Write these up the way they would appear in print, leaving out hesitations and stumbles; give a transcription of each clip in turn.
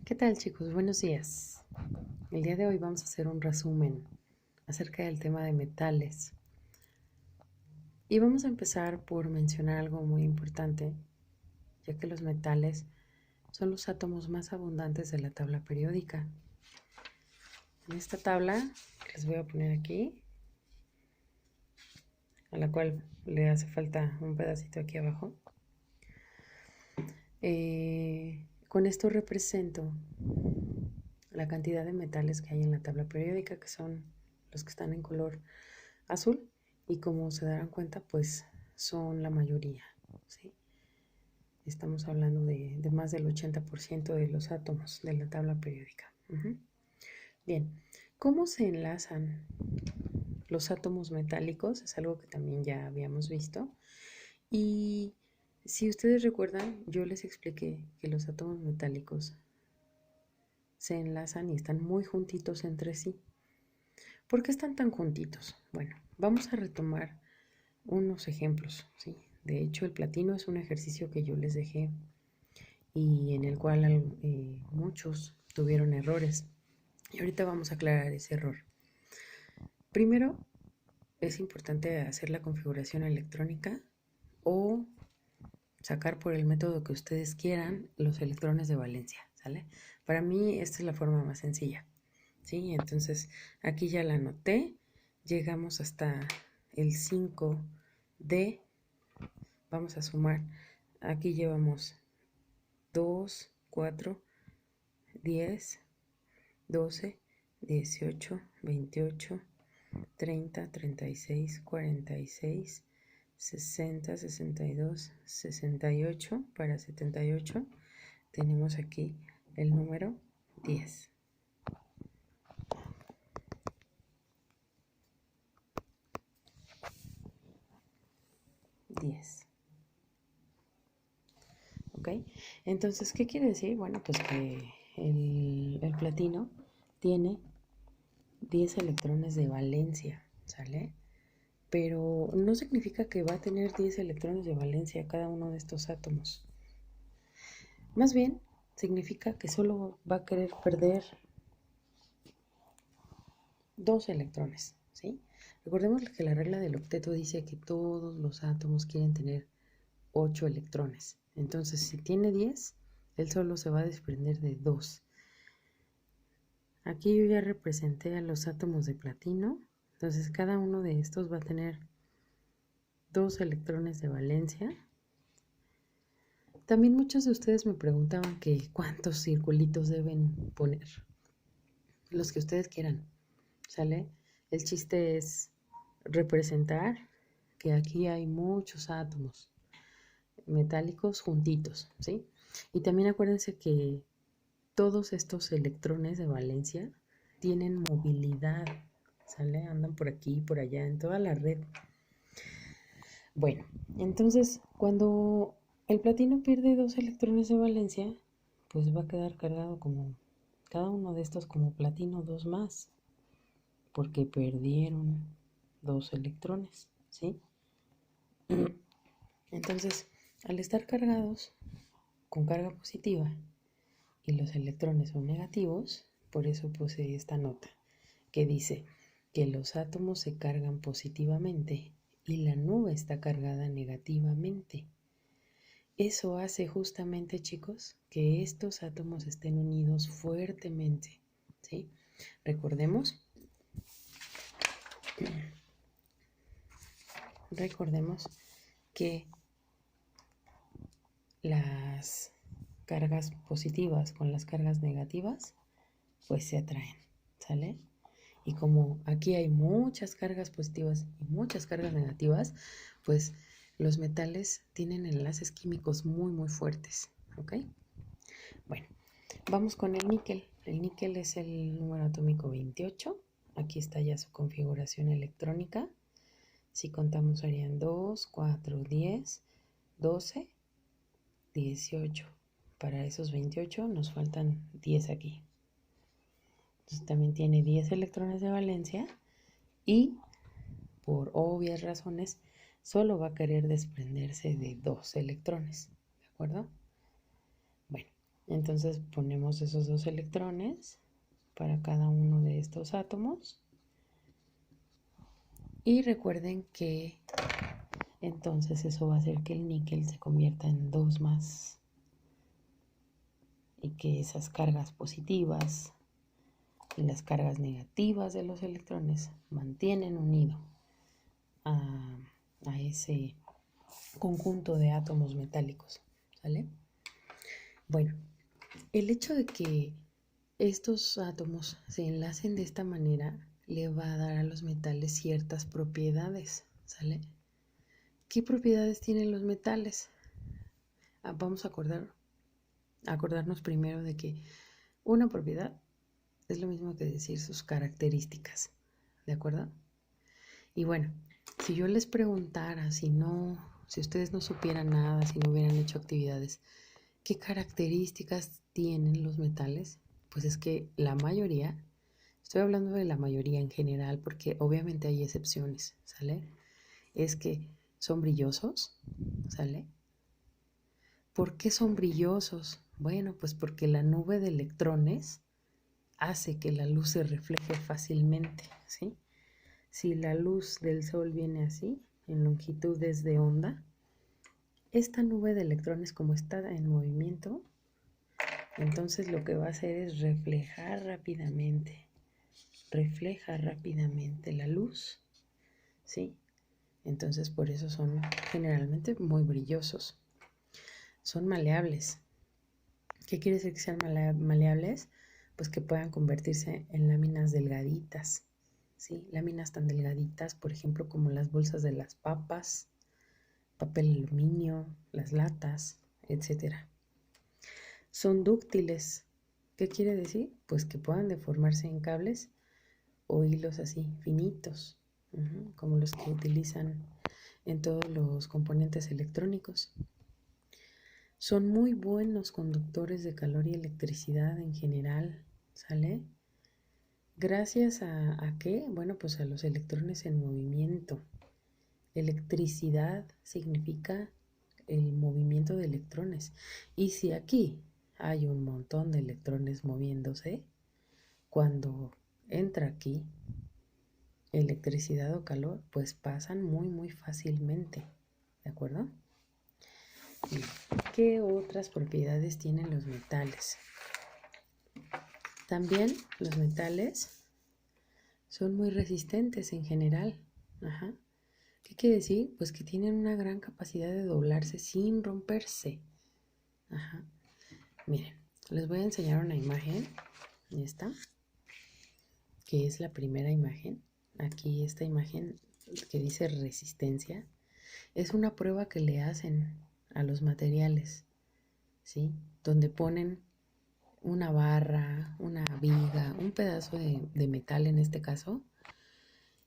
¿Qué tal, chicos? Buenos días. El día de hoy vamos a hacer un resumen acerca del tema de metales. Y vamos a empezar por mencionar algo muy importante, ya que los metales son los átomos más abundantes de la tabla periódica. En esta tabla que les voy a poner aquí, a la cual le hace falta un pedacito aquí abajo, con esto represento la cantidad de metales que hay en la tabla periódica, que son los que están en color azul, y como se darán cuenta, pues son la mayoría, ¿sí? Estamos hablando de más del 80% de los átomos de la tabla periódica. Bien, ¿cómo se enlazan los átomos metálicos? Es algo que también ya habíamos visto. Y si ustedes recuerdan, yo les expliqué que los átomos metálicos se enlazan y están muy juntitos entre sí. ¿Por qué están tan juntitos? Bueno, vamos a retomar unos ejemplos, ¿sí? De hecho, el platino es un ejercicio que yo les dejé y en el cual muchos tuvieron errores. Y ahorita vamos a aclarar ese error. Primero, es importante hacer la configuración electrónica o sacar por el método que ustedes quieran los electrones de valencia, ¿sale? Para mí esta es la forma más sencilla, ¿sí? Entonces, aquí ya la anoté. Llegamos hasta el 5D. Vamos a sumar. Aquí llevamos 2, 4, 10, 12, 18, 28, 30, 36, 46, 60, 62, 68. Para 78 tenemos aquí el número 10. 10. ¿Ok? Entonces, ¿qué quiere decir? Bueno, pues que el platino tiene 10 electrones de valencia, ¿sale? Pero no significa que va a tener 10 electrones de valencia cada uno de estos átomos. Más bien, significa que solo va a querer perder 2 electrones, ¿sí? Recordemos que la regla del octeto dice que todos los átomos quieren tener 8 electrones. Entonces, si tiene 10, él solo se va a desprender de 2. Aquí yo ya representé a los átomos de platino. Entonces, cada uno de estos va a tener 2 electrones de valencia. También muchos de ustedes me preguntaban que cuántos circulitos deben poner. Los que ustedes quieran, ¿sale? El chiste es representar que aquí hay muchos átomos metálicos juntitos, ¿sí? Y también acuérdense que todos estos electrones de valencia tienen movilidad, ¿sale? Andan por aquí y por allá en toda la red. Bueno, entonces cuando el platino pierde 2 electrones de valencia, pues va a quedar cargado como cada uno de estos como platino 2 más, porque perdieron 2 electrones, ¿sí? Entonces, al estar cargados con carga positiva y los electrones son negativos, por eso posee esta nota que dice que los átomos se cargan positivamente y la nube está cargada negativamente. Eso hace justamente, chicos, que estos átomos estén unidos fuertemente, ¿sí? Recordemos que las cargas positivas con las cargas negativas, pues se atraen, ¿sale? Y como aquí hay muchas cargas positivas y muchas cargas negativas, pues los metales tienen enlaces químicos muy, muy fuertes, ¿ok? Bueno, vamos con el níquel. El níquel es el número atómico 28. Aquí está ya su configuración electrónica. Si contamos serían 2, 4, 10, 12, 18. Para esos 28 nos faltan 10 aquí. Entonces también tiene 10 electrones de valencia y por obvias razones solo va a querer desprenderse de 2 electrones. ¿De acuerdo? Bueno, Entonces ponemos esos 2 electrones para cada uno de estos átomos. Y recuerden que entonces eso va a hacer que el níquel se convierta en 2 más. Y que esas cargas positivas y las cargas negativas de los electrones mantienen unido a ese conjunto de átomos metálicos, ¿sale? Bueno, el hecho de que estos átomos se enlacen de esta manera le va a dar a los metales ciertas propiedades, ¿sale? ¿Qué propiedades tienen los metales? Vamos a acordarnos primero de que una propiedad es lo mismo que decir sus características, ¿de acuerdo? Y bueno, si yo les preguntara, si ustedes no supieran nada, si no hubieran hecho actividades, ¿qué características tienen los metales? Pues es que la mayoría, estoy hablando de la mayoría en general, porque obviamente hay excepciones, ¿sale? Es que son brillosos, ¿sale? ¿Por qué son brillosos? Bueno, pues porque la nube de electrones hace que la luz se refleje fácilmente, ¿sí? Si la luz del sol viene así, en longitudes de onda, esta nube de electrones, como está en movimiento, entonces lo que va a hacer es refleja rápidamente la luz, ¿sí? Entonces por eso son generalmente muy brillosos. Son maleables. ¿Qué quiere decir que sean maleables? Pues que puedan convertirse en láminas delgaditas, ¿sí? Láminas tan delgaditas, por ejemplo, como las bolsas de las papas, papel aluminio, las latas, etc. Son dúctiles. ¿Qué quiere decir? Pues que puedan deformarse en cables o hilos así, finitos, como los que utilizan en todos los componentes electrónicos. Son muy buenos conductores de calor y electricidad en general, ¿sale? ¿Gracias a qué? Bueno, pues a los electrones en movimiento. Electricidad significa el movimiento de electrones. Y si aquí hay un montón de electrones moviéndose, cuando entra aquí electricidad o calor, pues pasan muy fácilmente, ¿de acuerdo? Bien. ¿Qué otras propiedades tienen los metales? También los metales son muy resistentes en general. Ajá. ¿Qué quiere decir? Pues que tienen una gran capacidad de doblarse sin romperse. Ajá. Miren, les voy a enseñar una imagen. Esta, que es la primera imagen. Aquí esta imagen que dice resistencia. Es una prueba que le hacen a los materiales, ¿sí? Donde ponen una barra, una viga, un pedazo de metal en este caso,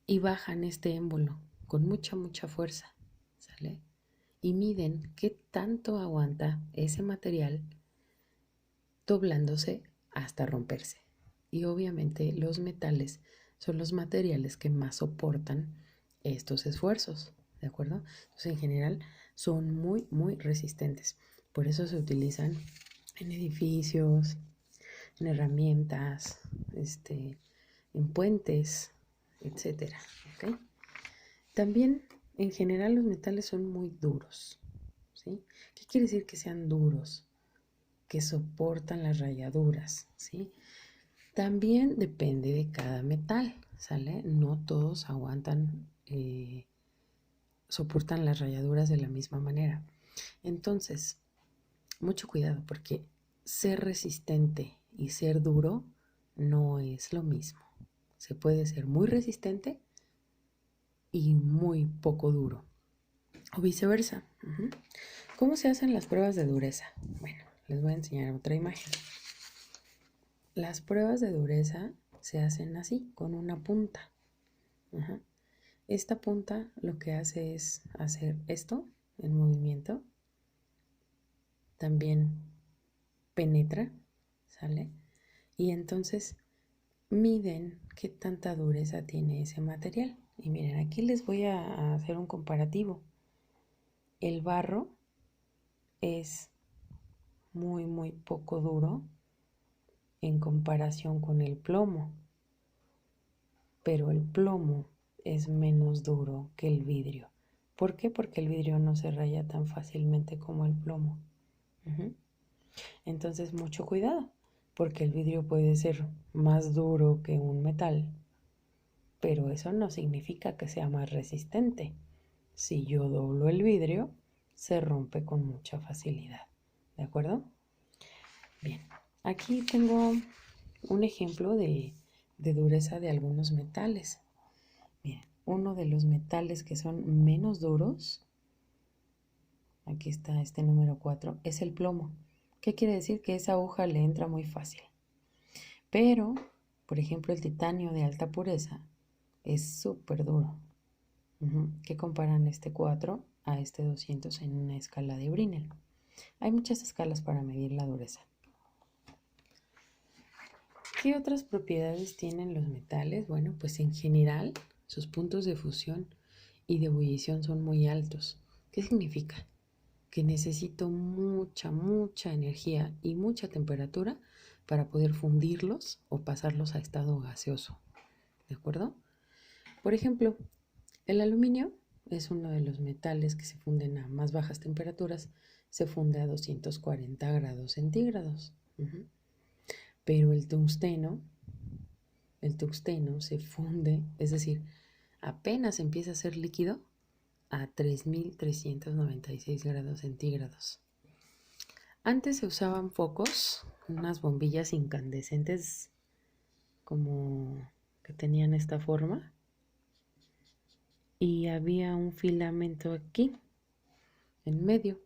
y bajan este émbolo con mucha fuerza, ¿sale? Y miden qué tanto aguanta ese material doblándose hasta romperse. Y obviamente los metales son los materiales que más soportan estos esfuerzos, ¿de acuerdo? Entonces en general son muy resistentes. Por eso se utilizan en edificios, en herramientas, en puentes, etcétera, ¿ok? También en general los metales son muy duros, ¿sí? ¿Qué quiere decir que sean duros? Que soportan las rayaduras, ¿sí? También depende de cada metal, ¿sale? No todos aguantan, soportan las rayaduras de la misma manera. Entonces, mucho cuidado porque ser resistente y ser duro no es lo mismo. Se puede ser muy resistente y muy poco duro, o viceversa. ¿Cómo se hacen las pruebas de dureza? Bueno, les voy a enseñar otra imagen. Las pruebas de dureza se hacen así, con una punta. Esta punta lo que hace es hacer esto en movimiento. También penetra, ¿sale? Y entonces miden qué tanta dureza tiene ese material. Y miren, aquí les voy a hacer un comparativo. El barro es muy, muy poco duro en comparación con el plomo. Pero el plomo es menos duro que el vidrio. ¿Por qué? Porque el vidrio no se raya tan fácilmente como el plomo. Entonces, mucho cuidado, porque el vidrio puede ser más duro que un metal, pero eso no significa que sea más resistente. Si yo doblo el vidrio, se rompe con mucha facilidad. ¿De acuerdo? Bien, aquí tengo un ejemplo de dureza de algunos metales. Bien, uno de los metales que son menos duros, aquí está este número 4, es el plomo. ¿Qué quiere decir? Que esa aguja le entra muy fácil. Pero, por ejemplo, el titanio de alta pureza es súper duro. ¿Qué comparan este 4 a este 200 en una escala de Brinell? Hay muchas escalas para medir la dureza. ¿Qué otras propiedades tienen los metales? Bueno, pues en general sus puntos de fusión y de ebullición son muy altos. ¿Qué significa? Que necesito mucha energía y mucha temperatura para poder fundirlos o pasarlos a estado gaseoso. ¿De acuerdo? Por ejemplo, el aluminio es uno de los metales que se funden a más bajas temperaturas, se funde a 240 grados centígrados. Pero el tungsteno se funde, es decir, apenas empieza a ser líquido a 3396 grados centígrados. Antes se usaban focos, unas bombillas incandescentes como que tenían esta forma, y había un filamento aquí en medio.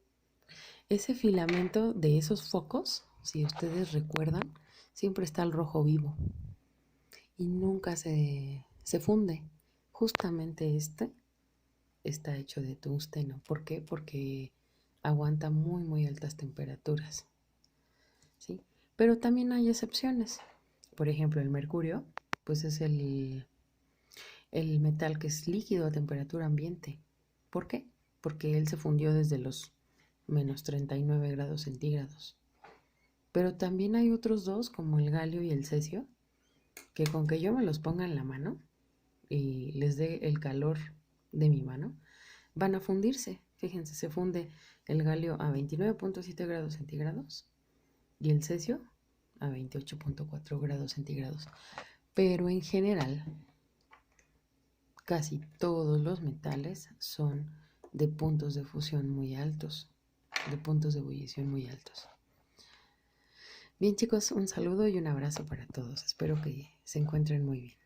Ese filamento de esos focos, si ustedes recuerdan, siempre está al rojo vivo y nunca se funde. Justamente este está hecho de tungsteno. ¿Por qué? Porque aguanta muy altas temperaturas. ¿Sí? Pero también hay excepciones. Por ejemplo, el mercurio, pues es el metal que es líquido a temperatura ambiente. ¿Por qué? Porque él se fundió desde los menos 39 grados centígrados. Pero también hay otros dos, como el galio y el cesio, que con que yo me los ponga en la mano y les dé el calor de mi mano, van a fundirse. Fíjense, se funde el galio a 29.7 grados centígrados y el cesio a 28.4 grados centígrados. Pero en general, casi todos los metales son de puntos de fusión muy altos, de puntos de ebullición muy altos. Bien chicos, un saludo y un abrazo para todos. Espero que se encuentren muy bien.